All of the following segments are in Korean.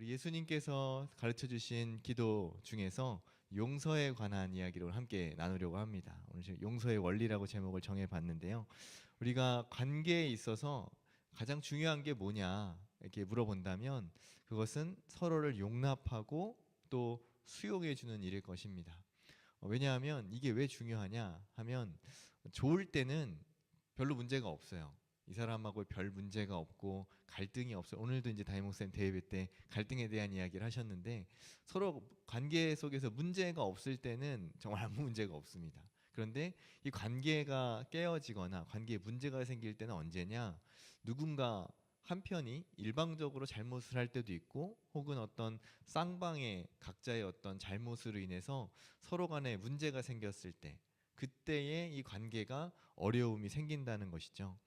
우리 예수님께서 가르쳐 주신 기도 중에서 용서에 관한 이야기를 함께 나누려고 합니다. 오늘 용서의 원리라고 제목을 정해 봤는데요. 우리가 관계에 있어서 가장 중요한 게 뭐냐 이렇게 물어본다면 그것은 서로를 용납하고 또 수용해 주는 일일 것입니다. 왜냐하면 이게 왜 중요하냐 하면 좋을 때는 별로 문제가 없어요. 이 사람하고 별 문제가 없고 갈등이 없어요. 오늘도 이제 담임 목사님 대예배 때 갈등에 대한 이야기를 하셨는데 서로 관계 속에서 문제가 없을 때는 정말 아무 문제가 없습니다. 그런데 이 관계가 깨어지거나 관계에 문제가 생길 때는 언제냐? 누군가 한편이 일방적으로 잘못을 할 때도 있고 혹은 어떤 쌍방의 각자의 어떤 잘못으로 인해서 서로 간에 문제가 생겼을 때 그때에 이 관계가 어려움이 생긴다는 것이죠.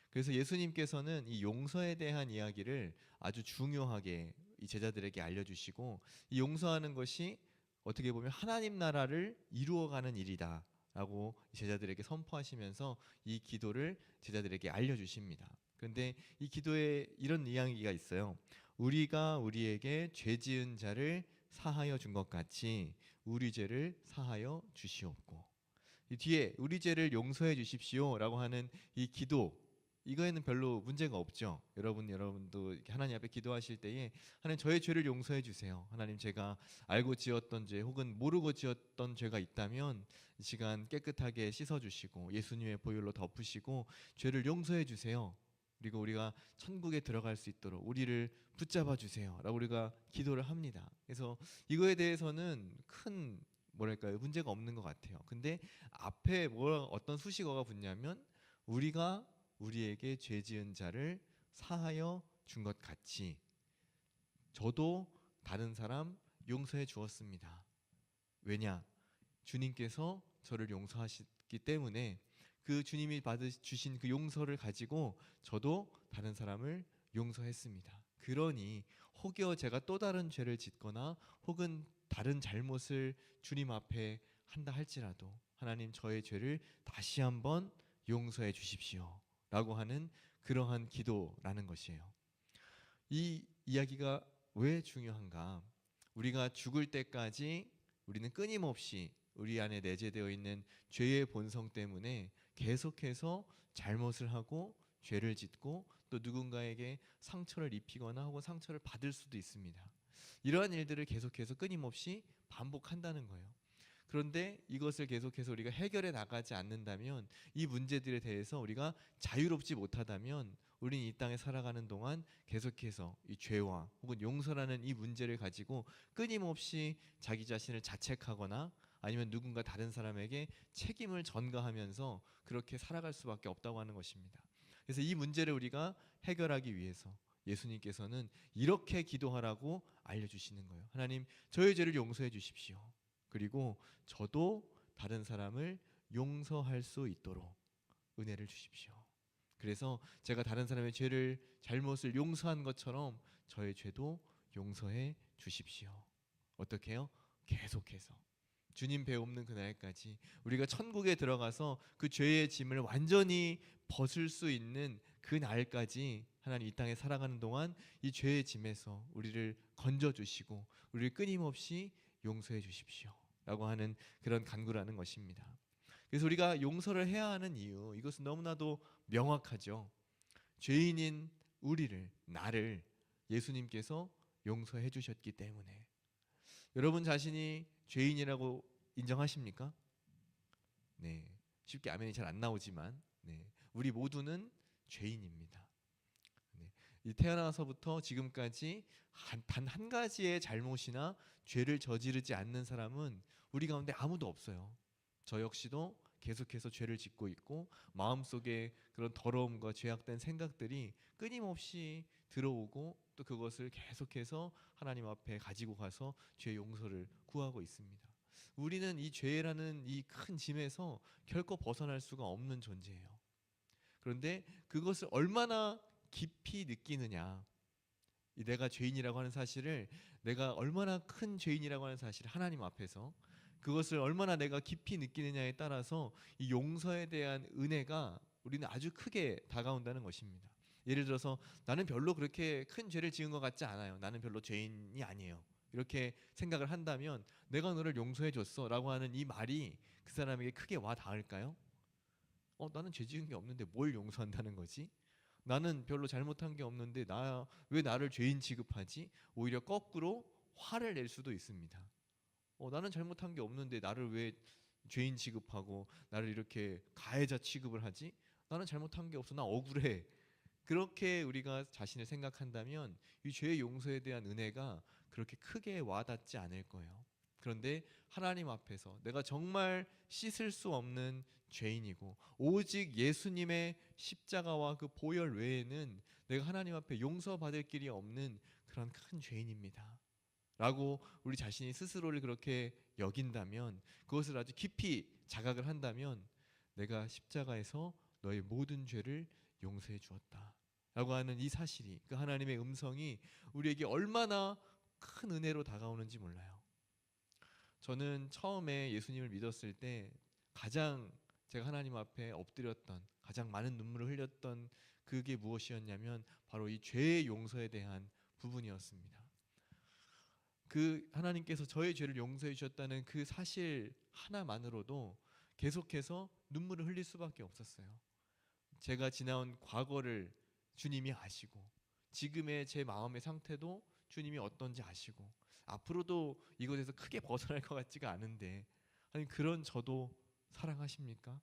그래서 예수님께서는 이 용서에 대한 이야기를 아주 중요하게 이 제자들에게 알려주시고 이 용서하는 것이 어떻게 보면 하나님 나라를 이루어가는 일이다 라고 제자들에게 선포하시면서 이 기도를 제자들에게 알려주십니다. 그런데 이 기도에 이런 이야기가 있어요. 우리가 우리에게 죄 지은 자를 사하여 준 것 같이 우리 죄를 사하여 주시옵고, 이 뒤에 우리 죄를 용서해 주십시오 라고 하는 이 기도, 이거에는 별로 문제가 없죠. 여러분도 하나님 앞에 기도하실 때에 하나님 저의 죄를 용서해 주세요. 하나님 제가 알고 지었던 죄 혹은 모르고 지었던 죄가 있다면 이 시간 깨끗하게 씻어주시고 예수님의 보혈로 덮으시고 죄를 용서해 주세요. 그리고 우리가 천국에 들어갈 수 있도록 우리를 붙잡아 주세요 라고 우리가 기도를 합니다. 그래서 이거에 대해서는 큰 뭐랄까요 문제가 없는 것 같아요. 근데 앞에 어떤 수식어가 붙냐면 우리가 우리에게 죄 지은 자를 사하여 준 것 같이 저도 다른 사람 용서해 주었습니다. 왜냐? 주님께서 저를 용서하셨기 때문에 그 주님이 주신 그 용서를 가지고 저도 다른 사람을 용서했습니다. 그러니 혹여 제가 또 다른 죄를 짓거나 혹은 다른 잘못을 주님 앞에 한다 할지라도 하나님 저의 죄를 다시 한번 용서해 주십시오 라고 하는 그러한 기도라는 것이에요. 이 이야기가 왜 중요한가? 우리가 죽을 때까지 우리는 끊임없이 우리 안에 내재되어 있는 죄의 본성 때문에 계속해서 잘못을 하고 죄를 짓고 또 누군가에게 상처를 입히거나 혹은 상처를 받을 수도 있습니다. 이러한 일들을 계속해서 끊임없이 반복한다는 거예요. 그런데 이것을 계속해서 우리가 해결해 나가지 않는다면, 이 문제들에 대해서 우리가 자유롭지 못하다면 우리는 이 땅에 살아가는 동안 계속해서 이 죄와 혹은 용서라는 이 문제를 가지고 끊임없이 자기 자신을 자책하거나 아니면 누군가 다른 사람에게 책임을 전가하면서 그렇게 살아갈 수밖에 없다고 하는 것입니다. 그래서 이 문제를 우리가 해결하기 위해서 예수님께서는 이렇게 기도하라고 알려주시는 거예요. 하나님 저의 죄를 용서해 주십시오. 그리고 저도 다른 사람을 용서할 수 있도록 은혜를 주십시오. 그래서 제가 다른 사람의 죄를 잘못을 용서한 것처럼 저의 죄도 용서해 주십시오. 어떻게 해요? 계속해서 주님 배 없는 그날까지 우리가 천국에 들어가서 그 죄의 짐을 완전히 벗을 수 있는 그 날까지 하나님 이 땅에 살아가는 동안 이 죄의 짐에서 우리를 건져주시고 우리를 끊임없이 용서해 주십시오 라고 하는 그런 간구라는 것입니다. 그래서 우리가 용서를 해야 하는 이유, 이것은 너무나도 명확하죠. 죄인인 우리를, 나를 예수님께서 용서해 주셨기 때문에. 여러분 자신이 죄인이라고 인정하십니까? 네, 쉽게 아멘이 잘 안 나오지만 네, 우리 모두는 죄인입니다. 네, 이 태어나서부터 지금까지 단 한 가지의 잘못이나 죄를 저지르지 않는 사람은 우리 가운데 아무도 없어요. 저 역시도 계속해서 죄를 짓고 있고 마음속에 그런 더러움과 죄악된 생각들이 끊임없이 들어오고 또 그것을 계속해서 하나님 앞에 가지고 가서 죄 용서를 구하고 있습니다. 우리는 이 죄라는 이 큰 짐에서 결코 벗어날 수가 없는 존재예요. 그런데 그것을 얼마나 깊이 느끼느냐, 이 내가 죄인이라고 하는 사실을, 내가 얼마나 큰 죄인이라고 하는 사실을 하나님 앞에서 그것을 얼마나 내가 깊이 느끼느냐에 따라서 이 용서에 대한 은혜가 우리는 아주 크게 다가온다는 것입니다. 예를 들어서 나는 별로 그렇게 큰 죄를 지은 것 같지 않아요. 나는 별로 죄인이 아니에요. 이렇게 생각을 한다면 내가 너를 용서해 줬어라고 하는 이 말이 그 사람에게 크게 와 닿을까요? 나는 죄 지은 게 없는데 뭘 용서한다는 거지? 나는 별로 잘못한 게 없는데 나 왜 나를 죄인 취급하지? 오히려 거꾸로 화를 낼 수도 있습니다. 나는 잘못한 게 없는데 나를 왜 죄인 취급하고 나를 이렇게 가해자 취급을 하지? 나는 잘못한 게 없어. 나 억울해. 그렇게 우리가 자신을 생각한다면 이 죄의 용서에 대한 은혜가 그렇게 크게 와닿지 않을 거예요. 그런데 하나님 앞에서 내가 정말 씻을 수 없는 죄인이고 오직 예수님의 십자가와 그 보혈 외에는 내가 하나님 앞에 용서받을 길이 없는 그런 큰 죄인입니다. 라고 우리 자신이 스스로를 그렇게 여긴다면, 그것을 아주 깊이 자각을 한다면, 내가 십자가에서 너의 모든 죄를 용서해 주었다 라고 하는 이 사실이, 그 하나님의 음성이 우리에게 얼마나 큰 은혜로 다가오는지 몰라요. 저는 처음에 예수님을 믿었을 때 가장 제가 하나님 앞에 엎드렸던, 가장 많은 눈물을 흘렸던 그게 무엇이었냐면 바로 이 죄의 용서에 대한 부분이었습니다. 그 하나님께서 저의 죄를 용서해 주셨다는 그 사실 하나만으로도 계속해서 눈물을 흘릴 수밖에 없었어요. 제가 지나온 과거를 주님이 아시고 지금의 제 마음의 상태도 주님이 어떤지 아시고 앞으로도 이것에서 크게 벗어날 것 같지가 않은데, 아니 그런 저도 사랑하십니까?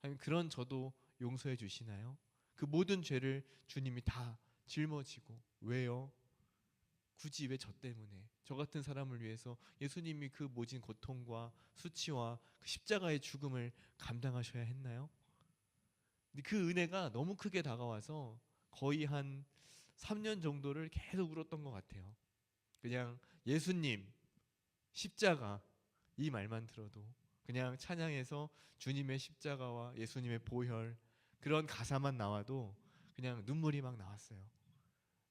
아니 그런 저도 용서해 주시나요? 그 모든 죄를 주님이 다 짊어지고, 왜요? 굳이 왜 저 때문에, 저 같은 사람을 위해서 예수님이 그 모진 고통과 수치와 그 십자가의 죽음을 감당하셔야 했나요? 근데 그 은혜가 너무 크게 다가와서 거의 한 3년 정도를 계속 울었던 것 같아요. 그냥 예수님, 십자가 이 말만 들어도, 그냥 찬양에서 주님의 십자가와 예수님의 보혈 그런 가사만 나와도 그냥 눈물이 막 나왔어요.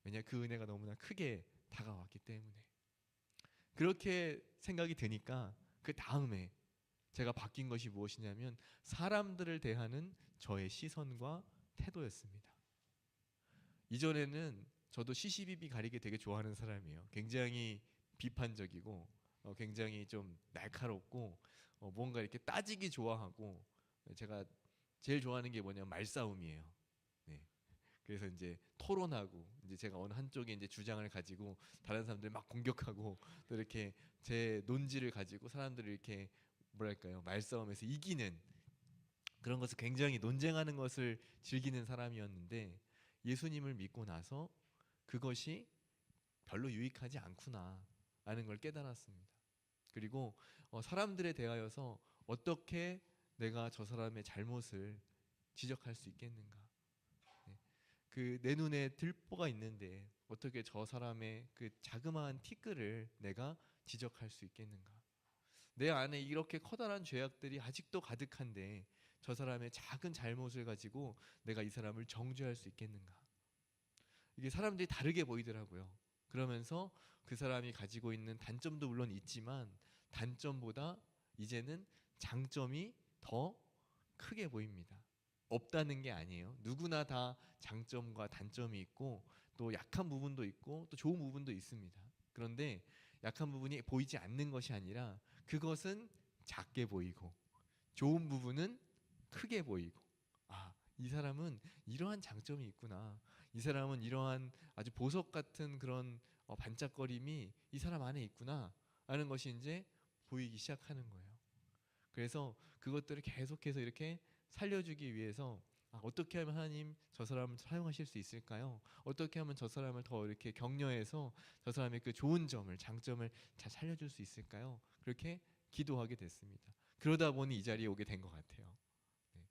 왜냐, 그 은혜가 너무나 크게 다가왔기 때문에. 그렇게 생각이 드니까 그 다음에 제가 바뀐 것이 무엇이냐면 사람들을 대하는 저의 시선과 태도였습니다. 이전에는 저도 시시비비 가리게 되게 좋아하는 사람이에요. 굉장히 비판적이고 굉장히 좀 날카롭고 뭔가 이렇게 따지기 좋아하고, 제가 제일 좋아하는 게 뭐냐면 말싸움이에요. 네. 그래서 이제 토론하고, 이제 제가 어느 한쪽에 이제 주장을 가지고 다른 사람들 막 공격하고, 또 이렇게 제 논지를 가지고 사람들을 이렇게 뭐랄까요, 말싸움에서 이기는 그런 것을, 굉장히 논쟁하는 것을 즐기는 사람이었는데 예수님을 믿고 나서 그것이 별로 유익하지 않구나 라는 걸 깨달았습니다. 그리고 사람들에 대하여서 어떻게 내가 저 사람의 잘못을 지적할 수 있겠는가. 네. 그 내 눈에 들보가 있는데 어떻게 저 사람의 그 자그마한 티끌을 내가 지적할 수 있겠는가. 내 안에 이렇게 커다란 죄악들이 아직도 가득한데 저 사람의 작은 잘못을 가지고 내가 이 사람을 정죄할 수 있겠는가. 이게 사람들이 다르게 보이더라고요. 그러면서 그 사람이 가지고 있는 단점도 물론 있지만 단점보다 이제는 장점이 더 크게 보입니다. 없다는 게 아니에요. 누구나 다 장점과 단점이 있고 또 약한 부분도 있고 또 좋은 부분도 있습니다. 그런데 약한 부분이 보이지 않는 것이 아니라 그것은 작게 보이고 좋은 부분은 크게 보이고, 아, 이 사람은 이러한 장점이 있구나. 이 사람은 이러한 아주 보석 같은 그런 반짝거림이 이 사람 안에 있구나 하는 것이 이제 보이기 시작하는 거예요. 그래서 그것들을 계속해서 이렇게 살려주기 위해서 어떻게 하면 하나님 저 사람을 사용하실 수 있을까요? 어떻게 하면 저 사람을 더 이렇게 격려해서 저 사람의 그 좋은 점을, 장점을 잘 살려줄 수 있을까요? 그렇게 기도하게 됐습니다. 그러다 보니 이 자리에 오게 된 것 같아요. 네.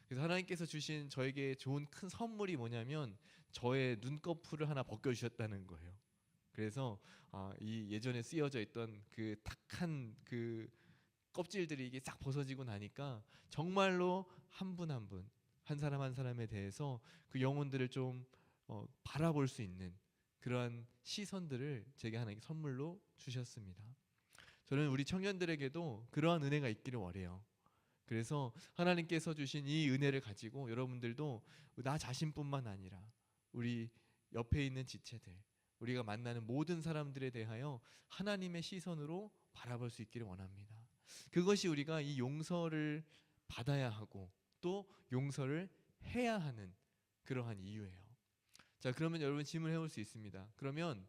그래서 하나님께서 주신 저에게 좋은 큰 선물이 뭐냐면 저의 눈꺼풀을 하나 벗겨주셨다는 거예요. 그래서 이 예전에 쓰여져 있던 그 탁한 그 껍질들이 이게 싹 벗어지고 나니까 정말로 한 분 한 분, 한 사람 한 사람에 대해서 그 영혼들을 좀 바라볼 수 있는 그러한 시선들을 제게 하나님께 선물로 주셨습니다. 저는 우리 청년들에게도 그러한 은혜가 있기를 원해요. 그래서 하나님께서 주신 이 은혜를 가지고 여러분들도 나 자신뿐만 아니라 우리 옆에 있는 지체들, 우리가 만나는 모든 사람들에 대하여 하나님의 시선으로 바라볼 수 있기를 원합니다. 그것이 우리가 이 용서를 받아야 하고 또 용서를 해야 하는 그러한 이유예요. 자, 그러면 여러분 질문해 볼 수 있습니다. 그러면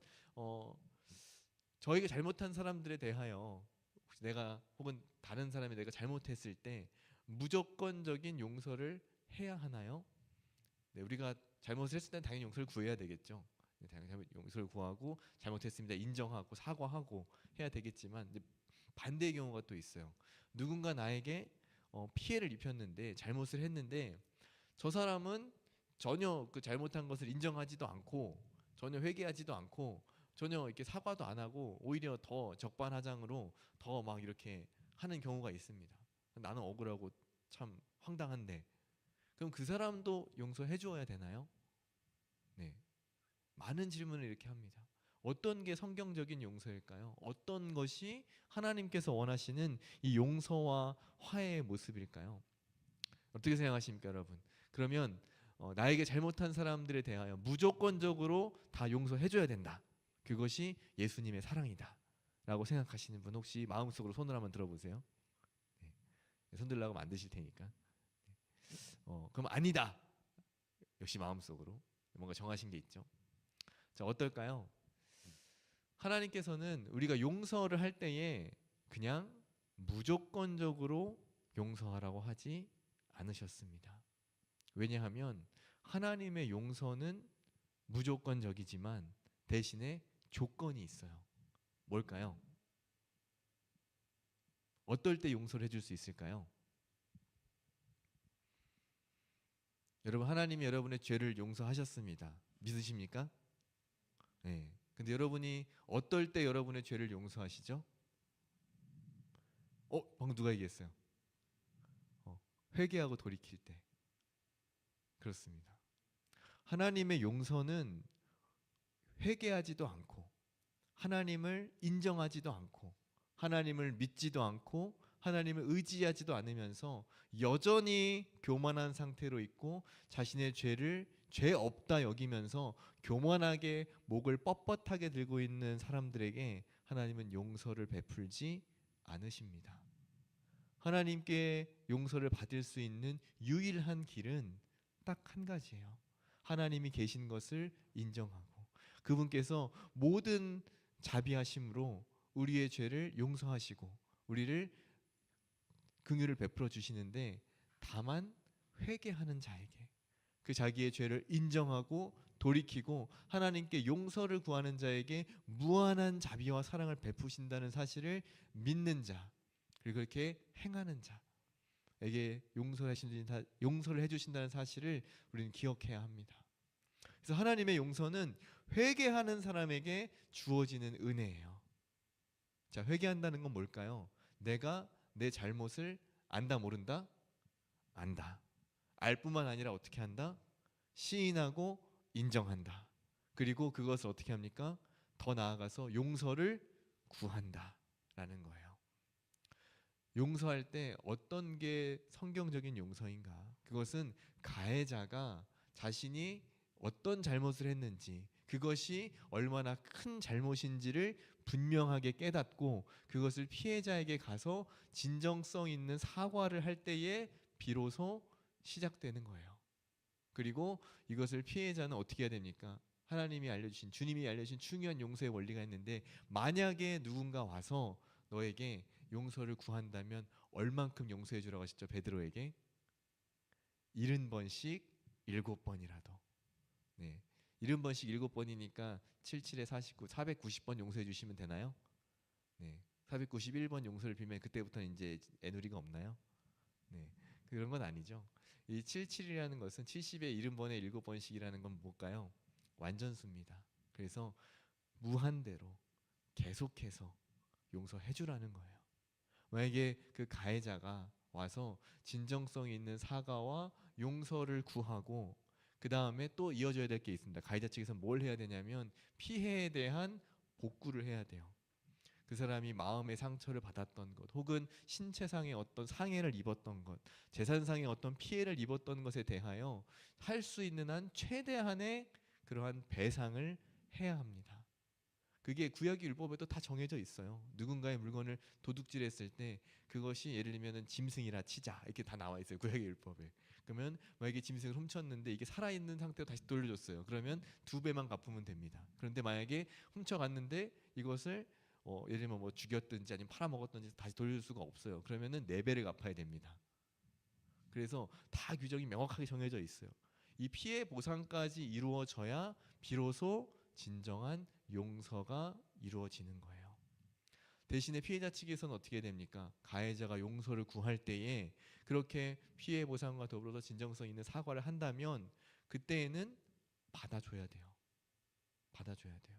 저희가 잘못한 사람들에 대하여 혹시 내가 혹은 다른 사람이 내가 잘못했을 때 무조건적인 용서를 해야 하나요? 네, 우리가 잘못을 했을 땐 당연히 용서를 구해야 되겠죠. 네, 당연히 용서를 구하고 잘못했습니다 인정하고 사과하고 해야 되겠지만 이제 반대의 경우가 또 있어요. 누군가 나에게 피해를 입혔는데 잘못을 했는데 저 사람은 전혀 그 잘못한 것을 인정하지도 않고 전혀 회개하지도 않고 전혀 이렇게 사과도 안 하고 오히려 더 적반하장으로 더 막 이렇게 하는 경우가 있습니다. 나는 억울하고 참 황당한데 그럼 그 사람도 용서해 주어야 되나요? 네. 많은 질문을 이렇게 합니다. 어떤 게 성경적인 용서일까요? 어떤 것이 하나님께서 원하시는 이 용서와 화해의 모습일까요? 어떻게 생각하십니까, 여러분? 그러면 나에게 잘못한 사람들에 대하여 무조건적으로 다 용서해 줘야 된다. 그것이 예수님의 사랑이다. 라고 생각하시는 분 혹시 마음속으로 손을 한번 들어보세요. 네. 손 들라고 하면 안 드실 테니까. 그럼 아니다. 역시 마음속으로 뭔가 정하신 게 있죠. 자, 어떨까요? 하나님께서는 우리가 용서를 할 때에 그냥 무조건적으로 용서하라고 하지 않으셨습니다. 왜냐하면 하나님의 용서는 무조건적이지만 대신에 조건이 있어요. 뭘까요? 어떨 때 용서를 해줄 수 있을까요? 여러분, 하나님이 여러분의 죄를 용서하셨습니다. 믿으십니까? 네. 근데 여러분이 어떨 때 여러분의 죄를 용서하시죠? 방금 누가 얘기했어요? 회개하고 돌이킬 때. 그렇습니다. 하나님의 용서는 회개하지도 않고 하나님을 인정하지도 않고 하나님을 믿지도 않고 하나님을 의지하지도 않으면서 여전히 교만한 상태로 있고 자신의 죄를 죄 없다 여기면서 교만하게 목을 뻣뻣하게 들고 있는 사람들에게 하나님은 용서를 베풀지 않으십니다. 하나님께 용서를 받을 수 있는 유일한 길은 딱 한 가지예요. 하나님이 계신 것을 인정하고 그분께서 모든 자비하심으로 우리의 죄를 용서하시고 우리를 긍휼을 베풀어 주시는데 다만 회개하는 자에게 그 자기의 죄를 인정하고 돌이키고 하나님께 용서를 구하는 자에게 무한한 자비와 사랑을 베푸신다는 사실을 믿는 자 그리고 그렇게 행하는 자에게 용서를 해주신다는 사실을 우리는 기억해야 합니다. 그래서 하나님의 용서는 회개하는 사람에게 주어지는 은혜예요. 자, 회개한다는 건 뭘까요? 내가 내 잘못을 안다 모른다? 안다. 알 뿐만 아니라 어떻게 한다? 시인하고 인정한다. 그리고 그것을 어떻게 합니까? 더 나아가서 용서를 구한다라는 거예요. 용서할 때 어떤 게 성경적인 용서인가? 그것은 가해자가 자신이 어떤 잘못을 했는지 그것이 얼마나 큰 잘못인지를 분명하게 깨닫고 그것을 피해자에게 가서 진정성 있는 사과를 할 때에 비로소 시작되는 거예요. 그리고 이것을 피해자는 어떻게 해야 됩니까? 주님이 알려주신 중요한 용서의 원리가 있는데 만약에 누군가 와서 너에게 용서를 구한다면 얼만큼 용서해 주라고 하셨죠? 베드로에게 70번씩 7번이라도. 네. 70번씩 7번이니까 77에 49, 490번 용서해 주시면 되나요? 네. 491번 용서를 빌면 그때부터는 이제 애누리가 없나요? 네. 그런 건 아니죠. 이 77이라는 것은 70에 70번에 7번씩이라는 건 뭘까요? 완전수입니다. 그래서 무한대로 계속해서 용서해 주라는 거예요. 만약에 그 가해자가 와서 진정성 있는 사과와 용서를 구하고 그 다음에 또 이어져야 될 게 있습니다. 가해자 측에서 뭘 해야 되냐면 피해에 대한 복구를 해야 돼요. 그 사람이 마음의 상처를 받았던 것 혹은 신체상의 어떤 상해를 입었던 것 재산상의 어떤 피해를 입었던 것에 대하여 할 수 있는 한 최대한의 그러한 배상을 해야 합니다. 그게 구약 율법에도 다 정해져 있어요. 누군가의 물건을 도둑질했을 때 그것이 예를 들면은 짐승이라 치자 이렇게 다 나와 있어요. 구약 율법에. 그러면 만약에 짐승을 훔쳤는데 이게 살아있는 상태로 다시 돌려줬어요. 그러면 2배만 갚으면 됩니다. 그런데 만약에 훔쳐갔는데 이것을 예를 들면 뭐 죽였든지 아니면 팔아먹었든지 다시 돌릴 수가 없어요. 그러면은 4배를 갚아야 됩니다. 그래서 다 규정이 명확하게 정해져 있어요. 이 피해 보상까지 이루어져야 비로소 진정한 용서가 이루어지는 거예요. 대신에 피해자 측에서는 어떻게 됩니까? 가해자가 용서를 구할 때에 그렇게 피해 보상과 더불어서 진정성 있는 사과를 한다면 그때에는 받아줘야 돼요. 받아줘야 돼요.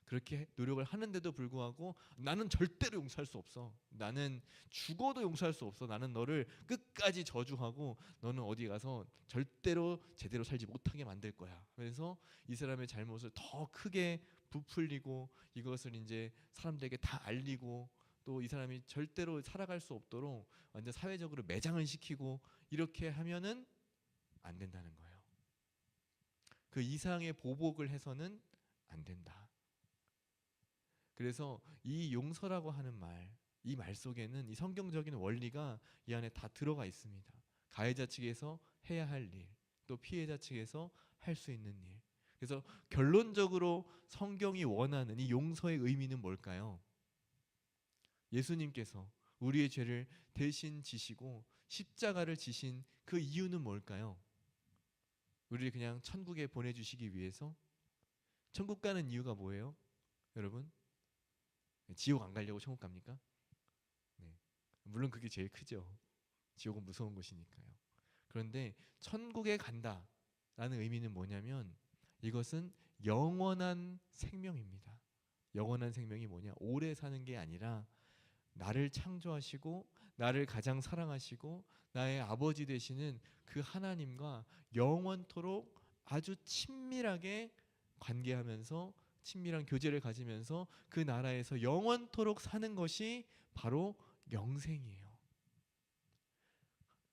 그렇게 노력을 하는데도 불구하고 나는 절대로 용서할 수 없어. 나는 죽어도 용서할 수 없어. 나는 너를 끝까지 저주하고 너는 어디 가서 절대로 제대로 살지 못하게 만들 거야. 그래서 이 사람의 잘못을 더 크게 부풀리고 이것을 이제 사람들에게 다 알리고 또 이 사람이 절대로 살아갈 수 없도록 완전 사회적으로 매장을 시키고 이렇게 하면은 안 된다는 거예요. 그 이상의 보복을 해서는 안 된다. 그래서 이 용서라고 하는 말, 이 말 속에는 이 성경적인 원리가 이 안에 다 들어가 있습니다. 가해자 측에서 해야 할 일, 또 피해자 측에서 할 수 있는 일. 그래서 결론적으로 성경이 원하는 이 용서의 의미는 뭘까요? 예수님께서 우리의 죄를 대신 지시고 십자가를 지신 그 이유는 뭘까요? 우리를 그냥 천국에 보내주시기 위해서? 천국 가는 이유가 뭐예요? 여러분? 지옥 안 가려고 천국 갑니까? 네. 물론 그게 제일 크죠. 지옥은 무서운 곳이니까요. 그런데 천국에 간다라는 의미는 뭐냐면 이것은 영원한 생명입니다. 영원한 생명이 뭐냐? 오래 사는 게 아니라 나를 창조하시고 나를 가장 사랑하시고 나의 아버지 되시는 그 하나님과 영원토록 아주 친밀하게 관계하면서 친밀한 교제를 가지면서 그 나라에서 영원토록 사는 것이 바로 영생이에요.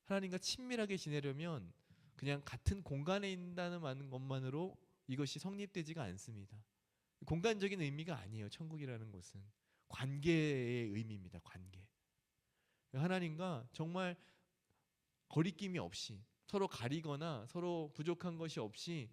하나님과 친밀하게 지내려면 그냥 같은 공간에 있다는 것만으로 이것이 성립되지가 않습니다. 공간적인 의미가 아니에요. 천국이라는 곳은 관계의 의미입니다. 관계. 하나님과 정말 거리낌이 없이 서로 가리거나 서로 부족한 것이 없이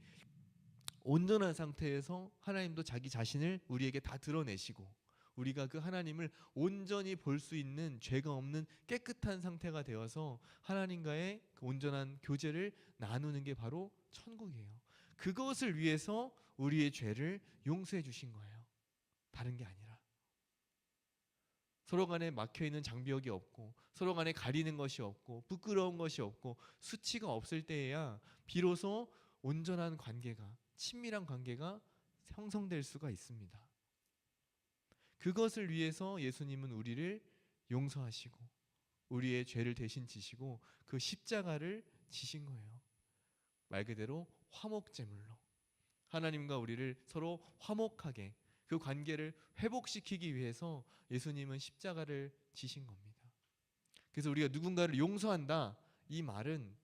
온전한 상태에서 하나님도 자기 자신을 우리에게 다 드러내시고 우리가 그 하나님을 온전히 볼 수 있는 죄가 없는 깨끗한 상태가 되어서 하나님과의 그 온전한 교제를 나누는 게 바로 천국이에요. 그것을 위해서 우리의 죄를 용서해 주신 거예요. 다른 게 아니라. 서로 간에 막혀 있는 장벽이 없고 서로 간에 가리는 것이 없고 부끄러운 것이 없고 수치가 없을 때에야 비로소 온전한 관계가 친밀한 관계가 형성될 수가 있습니다. 그것을 위해서 예수님은 우리를 용서하시고 우리의 죄를 대신 지시고 그 십자가를 지신 거예요. 말 그대로 화목제물로 하나님과 우리를 서로 화목하게 그 관계를 회복시키기 위해서 예수님은 십자가를 지신 겁니다. 그래서 우리가 누군가를 용서한다 이 말은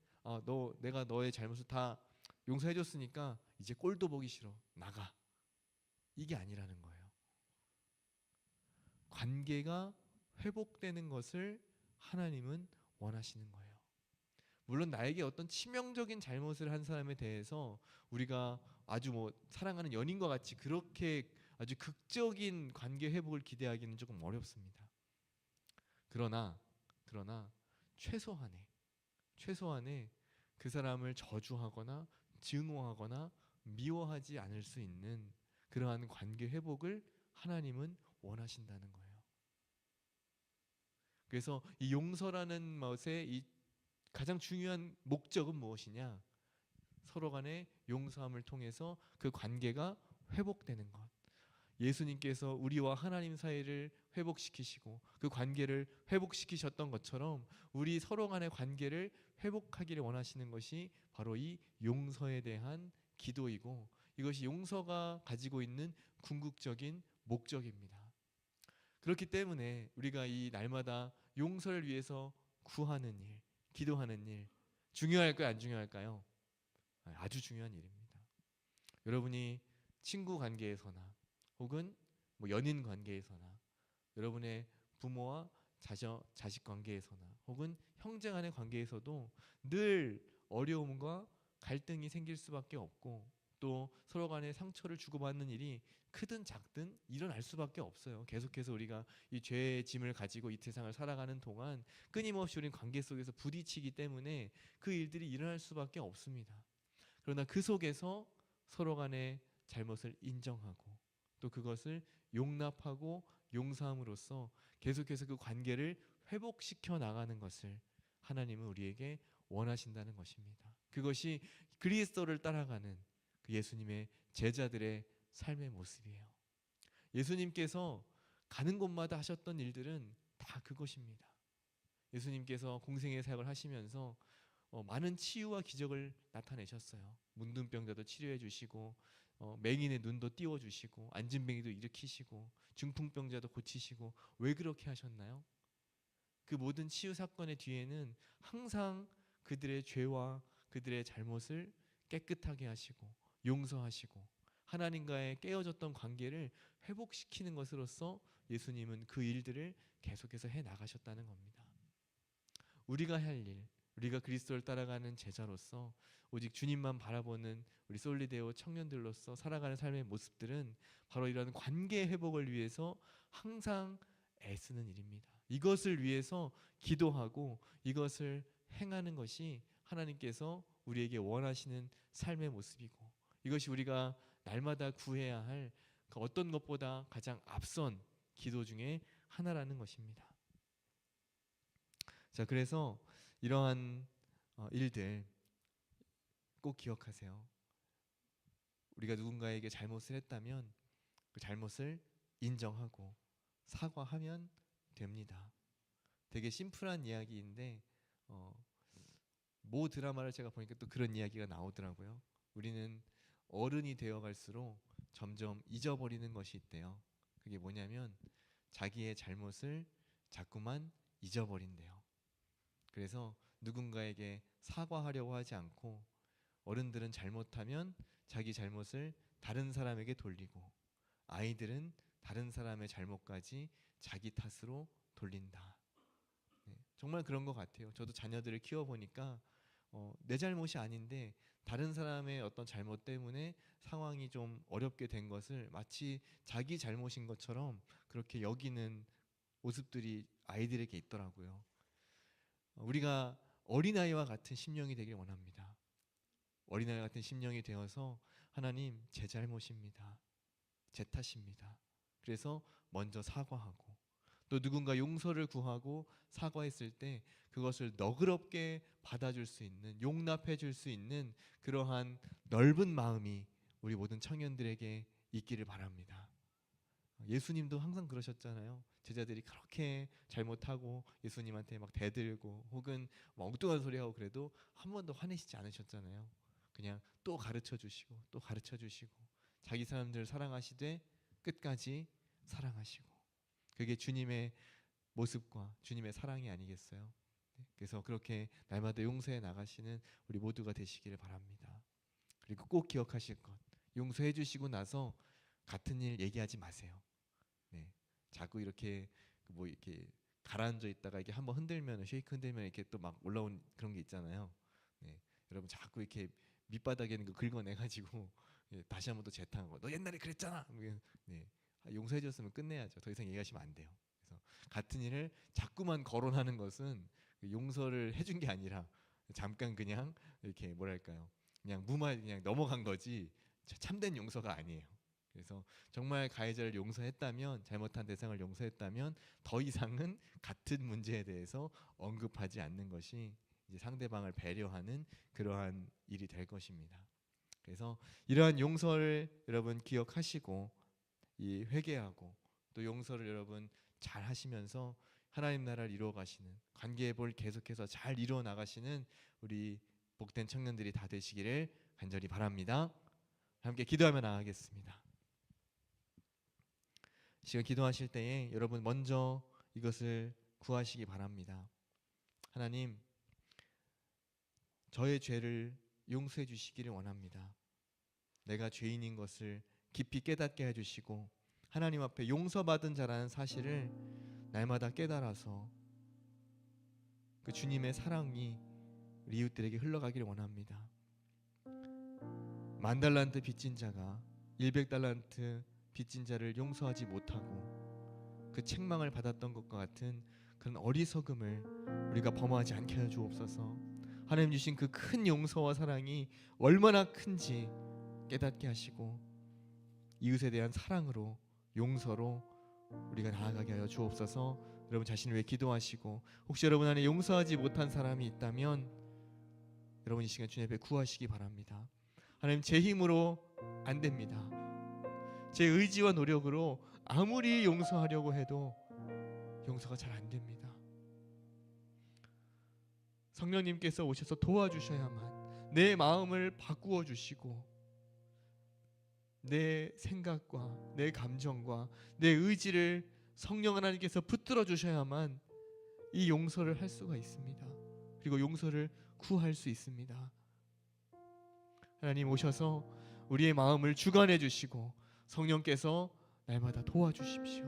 내가 너의 잘못을 다 용서해줬으니까 이제 꼴도 보기 싫어 나가 이게 아니라는 거예요. 관계가 회복되는 것을 하나님은 원하시는 거예요. 물론 나에게 어떤 치명적인 잘못을 한 사람에 대해서 우리가 아주 뭐 사랑하는 연인과 같이 그렇게 아주 극적인 관계 회복을 기대하기는 조금 어렵습니다. 그러나 최소한의 그 사람을 저주하거나 증오하거나 미워하지 않을 수 있는 그러한 관계 회복을 하나님은 원하신다는 거예요. 그래서 이 용서라는 것의 이 가장 중요한 목적은 무엇이냐? 서로 간의 용서함을 통해서 그 관계가 회복되는 것. 예수님께서 우리와 하나님 사이를 회복시키시고 그 관계를 회복시키셨던 것처럼 우리 서로 간의 관계를 회복하기를 원하시는 것이 바로 이 용서에 대한 기도이고 이것이 용서가 가지고 있는 궁극적인 목적입니다. 그렇기 때문에 우리가 이 날마다 용서를 위해서 구하는 일, 기도하는 일 중요할까요? 안 중요할까요? 아주 중요한 일입니다. 여러분이 친구 관계에서나 혹은 뭐 연인 관계에서나 여러분의 부모와 자식 관계에서나 혹은 형제 간의 관계에서도 늘 어려움과 갈등이 생길 수밖에 없고 또 서로 간에 상처를 주고받는 일이 크든 작든 일어날 수밖에 없어요. 계속해서 우리가 이 죄의 짐을 가지고 이 세상을 살아가는 동안 끊임없이 우리는 관계 속에서 부딪히기 때문에 그 일들이 일어날 수밖에 없습니다. 그러나 그 속에서 서로 간의 잘못을 인정하고 또 그것을 용납하고 용서함으로써 계속해서 그 관계를 회복시켜 나가는 것을 하나님은 우리에게 원하신다는 것입니다. 그것이 그리스도를 따라가는 그 예수님의 제자들의 삶의 모습이에요. 예수님께서 가는 곳마다 하셨던 일들은 다 그것입니다. 예수님께서 공생의 사역을 하시면서 많은 치유와 기적을 나타내셨어요. 문둥병자도 치료해 주시고 맹인의 눈도 띄워 주시고 안진뱅이도 일으키시고 중풍병자도 고치시고. 왜 그렇게 하셨나요? 그 모든 치유 사건의 뒤에는 항상 그들의 죄와 그들의 잘못을 깨끗하게 하시고 용서하시고 하나님과의 깨어졌던 관계를 회복시키는 것으로서 예수님은 그 일들을 계속해서 해 나가셨다는 겁니다. 우리가 할 일, 우리가 그리스도를 따라가는 제자로서 오직 주님만 바라보는 우리 솔리데오 청년들로서 살아가는 삶의 모습들은 바로 이런 관계 회복을 위해서 항상 애쓰는 일입니다. 이것을 위해서 기도하고 이것을 행하는 것이 하나님께서 우리에게 원하시는 삶의 모습이고 이것이 우리가 날마다 구해야 할 그 어떤 것보다 가장 앞선 기도 중에 하나라는 것입니다. 자, 그래서 이러한 일들 꼭 기억하세요. 우리가 누군가에게 잘못을 했다면 그 잘못을 인정하고 사과하면 됩니다. 되게 심플한 이야기인데 모 드라마를 제가 보니까 또 그런 이야기가 나오더라고요. 우리는 어른이 되어 갈수록 점점 잊어버리는 것이 있대요. 그게 뭐냐면 자기의 잘못을 자꾸만 잊어버린대요. 그래서 누군가에게 사과하려고 하지 않고 어른들은 잘못하면 자기 잘못을 다른 사람에게 돌리고 아이들은 다른 사람의 잘못까지 자기 탓으로 돌린다. 네, 정말 그런 것 같아요. 저도 자녀들을 키워보니까 내 잘못이 아닌데 다른 사람의 어떤 잘못 때문에 상황이 좀 어렵게 된 것을 마치 자기 잘못인 것처럼 그렇게 여기는 모습들이 아이들에게 있더라고요. 우리가 어린아이와 같은 심령이 되길 원합니다. 어린아이 같은 심령이 되어서 하나님 제 잘못입니다. 제 탓입니다. 그래서 먼저 사과하고 또 누군가 용서를 구하고 사과했을 때 그것을 너그럽게 받아줄 수 있는 용납해 줄 수 있는 그러한 넓은 마음이 우리 모든 청년들에게 있기를 바랍니다. 예수님도 항상 그러셨잖아요. 제자들이 그렇게 잘못하고 예수님한테 막 대들고 혹은 막 엉뚱한 소리 하고 그래도 한 번도 화내시지 않으셨잖아요. 그냥 또 가르쳐 주시고 또 가르쳐 주시고 자기 사람들을 사랑하시되 끝까지 사랑하시고 그게 주님의 모습과 주님의 사랑이 아니겠어요? 네, 그래서 그렇게 날마다 용서해 나가시는 우리 모두가 되시기를 바랍니다. 그리고 꼭 기억하실 것, 용서해 주시고 나서 같은 일 얘기하지 마세요. 네, 자꾸 이렇게 뭐 이렇게 가라앉아 있다가 이게 한번 흔들면 쉐이크 흔들면 이렇게 또 막 올라온 그런 게 있잖아요. 네, 여러분 자꾸 이렇게 밑바닥에 있는 거 긁어내 가지고 다시 한번 또 재탕하고 너 옛날에 그랬잖아. 네, 용서해 줬으면 끝내야죠. 더 이상 얘기하시면 안 돼요. 그래서 같은 일을 자꾸만 거론하는 것은 용서를 해준 게 아니라 잠깐 그냥 이렇게 뭐랄까요? 그냥 무말 그냥 넘어간 거지 참된 용서가 아니에요. 그래서 정말 가해자를 용서했다면 잘못한 대상을 용서했다면 더 이상은 같은 문제에 대해서 언급하지 않는 것이 이제 상대방을 배려하는 그러한 일이 될 것입니다. 그래서 이러한 용서를 여러분 기억하시고 이 회개하고 또 용서를 여러분 잘 하시면서 하나님 나라를 이루어 가시는 관계의 볼 계속해서 잘 이루어 나가시는 우리 복된 청년들이 다 되시기를 간절히 바랍니다. 함께 기도하며 나가겠습니다. 지금 기도하실 때에 여러분 먼저 이것을 구하시기 바랍니다. 하나님, 저의 죄를 용서해 주시기를 원합니다. 내가 죄인인 것을 깊이 깨닫게 해주시고 하나님 앞에 용서받은 자라는 사실을 날마다 깨달아서 그 주님의 사랑이 우리 이웃들에게 흘러가기를 원합니다. 10,000달란트 빚진 자가 100달란트 빚진 자를 용서하지 못하고 그 책망을 받았던 것과 같은 그런 어리석음을 우리가 범하지 않게 하여 주옵소서. 하나님 주신 그 큰 용서와 사랑이 얼마나 큰지 깨닫게 하시고 이웃에 대한 사랑으로 용서로 우리가 나아가게 하여 주옵소서. 여러분 자신을 위해 기도하시고 혹시 여러분 안에 용서하지 못한 사람이 있다면 여러분 이 시간 주님 앞에 구하시기 바랍니다. 하나님, 제 힘으로 안 됩니다. 제 의지와 노력으로 아무리 용서하려고 해도 용서가 잘 안 됩니다. 성령님께서 오셔서 도와주셔야만 내 마음을 바꾸어 주시고 내 생각과 내 감정과 내 의지를 성령 하나님께서 붙들어 주셔야만 이 용서를 할 수가 있습니다. 그리고 용서를 구할 수 있습니다. 하나님 오셔서 우리의 마음을 주관해 주시고 성령께서 날마다 도와주십시오.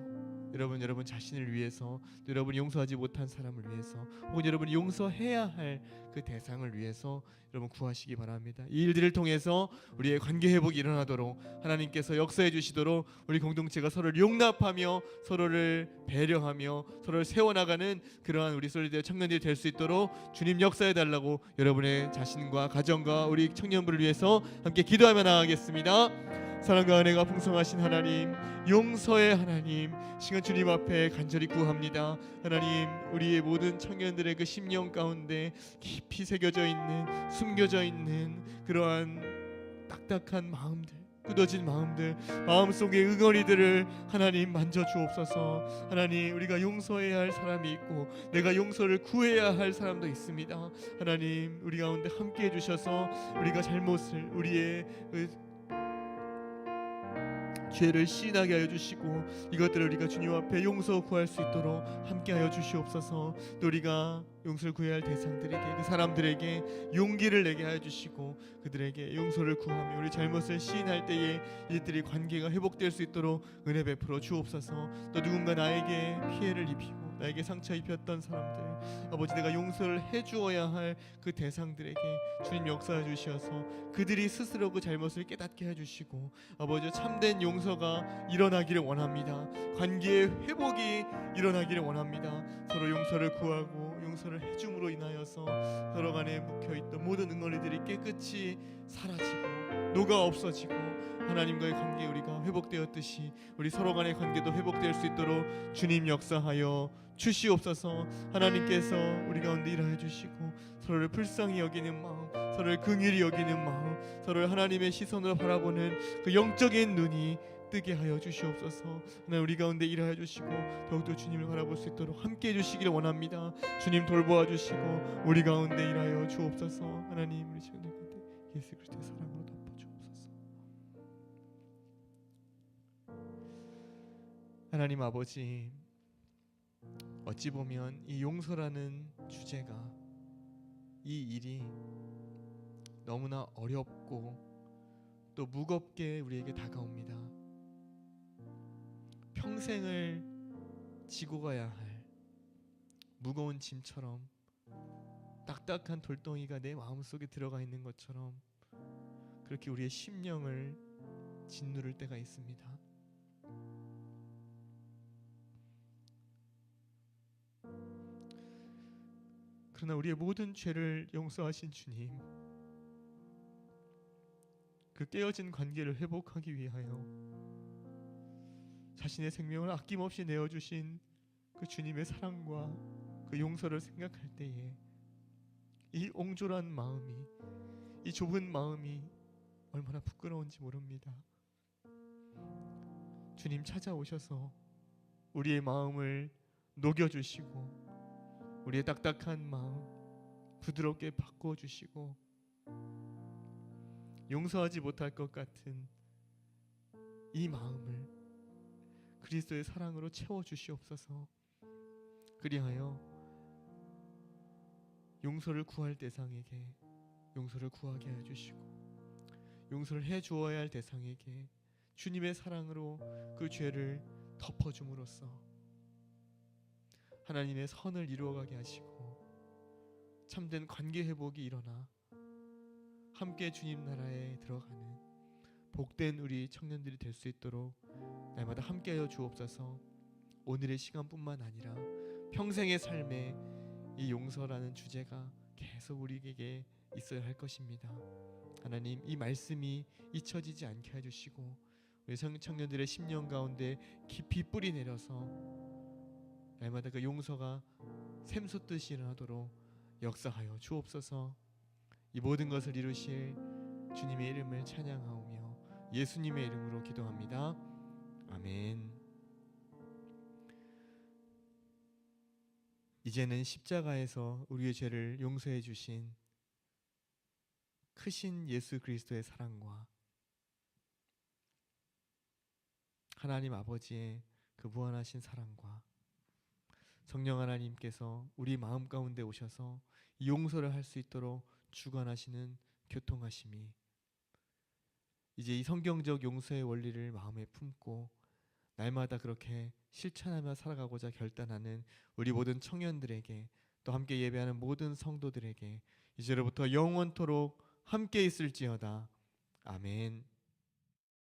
여러분 자신을 위해서, 여러분이 용서하지 못한 사람을 위해서, 혹은 여러분이 용서해야 할 그 대상을 위해서 여러분 구하시기 바랍니다. 이 일들을 통해서 우리의 관계 회복이 일어나도록 하나님께서 역사해 주시도록 우리 공동체가 서로를 용납하며 서로를 배려하며 서로를 세워나가는 그러한 우리 솔리데이 청년들이 될 수 있도록 주님 역사해 달라고 여러분의 자신과 가정과 우리 청년부를 위해서 함께 기도하며 나아가겠습니다. 사랑과 은혜가 풍성하신 하나님, 용서의 하나님, 시간 주님 앞에 간절히 구합니다. 하나님, 우리의 모든 청년들의 그 심령 가운데 깊이 새겨져 있는, 숨겨져 있는 그러한 딱딱한 마음들, 굳어진 마음들, 마음속의 응어리들을 하나님 만져 주옵소서. 하나님, 우리가 용서해야 할 사람이 있고 내가 용서를 구해야 할 사람도 있습니다. 하나님, 우리 가운데 함께 해주셔서 우리가 잘못을, 우리의 죄를 시인하게 하여 주시고 이것들을 우리가 주님 앞에 용서 구할 수 있도록 함께 하여 주시옵소서. 또 우리가 용서를 구해야 할 대상들에게, 그 사람들에게 용기를 내게 하여 주시고 그들에게 용서를 구하며 우리 잘못을 시인할 때에 이들의 관계가 회복될 수 있도록 은혜 베풀어 주옵소서. 또 누군가 나에게 피해를 입히고 나에게 상처 입혔던 사람들, 아버지, 내가 용서를 해주어야 할 그 대상들에게 주님 역사해 주셔서 그들이 스스로 그 잘못을 깨닫게 해주시고 아버지, 참된 용서가 일어나기를 원합니다. 관계의 회복이 일어나기를 원합니다. 서로 용서를 구하고 용서를 해줌으로 인하여서 서로 간에 묵혀있던 모든 응어리들이 깨끗이 사라지고 녹아 없어지고 하나님과의 관계 우리가 회복되었듯이 우리 서로 간의 관계도 회복될 수 있도록 주님 역사하여 주시옵소서. 하나님께서 우리 가운데 일하여 주시고 서로를 불쌍히 여기는 마음, 서로를 긍휼히 여기는 마음, 서로를 하나님의 시선으로 바라보는 그 영적인 눈이 뜨게 하여 주시옵소서. 하나님, 우리 가운데 일하여 주시고 더욱더 주님을 바라볼 수 있도록 함께 해주시기를 원합니다. 주님 돌보아 주시고 우리 가운데 일하여 주옵소서. 하나님, 우리 지금 가운데 예수 그리스도의 사랑으로 덮어 주옵소서. 하나님 아버지, 어찌 보면 이 용서라는 주제가, 이 일이 너무나 어렵고 또 무겁게 우리에게 다가옵니다. 평생을 지고 가야 할 무거운 짐처럼, 딱딱한 돌덩이가 내 마음속에 들어가 있는 것처럼 그렇게 우리의 심령을 짓누를 때가 있습니다. 그러나 우리의 모든 죄를 용서하신 주님, 그 깨어진 관계를 회복하기 위하여 자신의 생명을 아낌없이 내어주신 그 주님의 사랑과 그 용서를 생각할 때에 이 옹졸한 마음이, 이 좁은 마음이 얼마나 부끄러운지 모릅니다. 주님 찾아오셔서 우리의 마음을 녹여주시고 우리의 딱딱한 마음 부드럽게 바꿔주시고 용서하지 못할 것 같은 이 마음을 그리스도의 사랑으로 채워주시옵소서. 그리하여 용서를 구할 대상에게 용서를 구하게 하여 주시고 용서를 해 주어야 할 대상에게 주님의 사랑으로 그 죄를 덮어줌으로써 하나님의 선을 이루어가게 하시고 참된 관계 회복이 일어나 함께 주님 나라에 들어가는 복된 우리 청년들이 될 수 있도록 날마다 함께하여 주옵소서. 오늘의 시간뿐만 아니라 평생의 삶에 이 용서라는 주제가 계속 우리에게 있어야 할 것입니다. 하나님, 이 말씀이 잊혀지지 않게 해주시고 우리 청년들의 심령 가운데 깊이 뿌리 내려서 날마다 그 용서가 샘솟듯이 일어나도록 역사하여 주옵소서. 이 모든 것을 이루실 주님의 이름을 찬양하오며 예수님의 이름으로 기도합니다. 아멘. 이제는 십자가에서 우리의 죄를 용서해 주신 크신 예수 그리스도의 사랑과 하나님 아버지의 그 무한하신 사랑과 성령 하나님께서 우리 마음 가운데 오셔서 용서를 할 수 있도록 주관하시는 교통하심이 이제 이 성경적 용서의 원리를 마음에 품고 날마다 그렇게 실천하며 살아가고자 결단하는 우리 모든 청년들에게 또 함께 예배하는 모든 성도들에게 이제로부터 영원토록 함께 있을지어다. 아멘.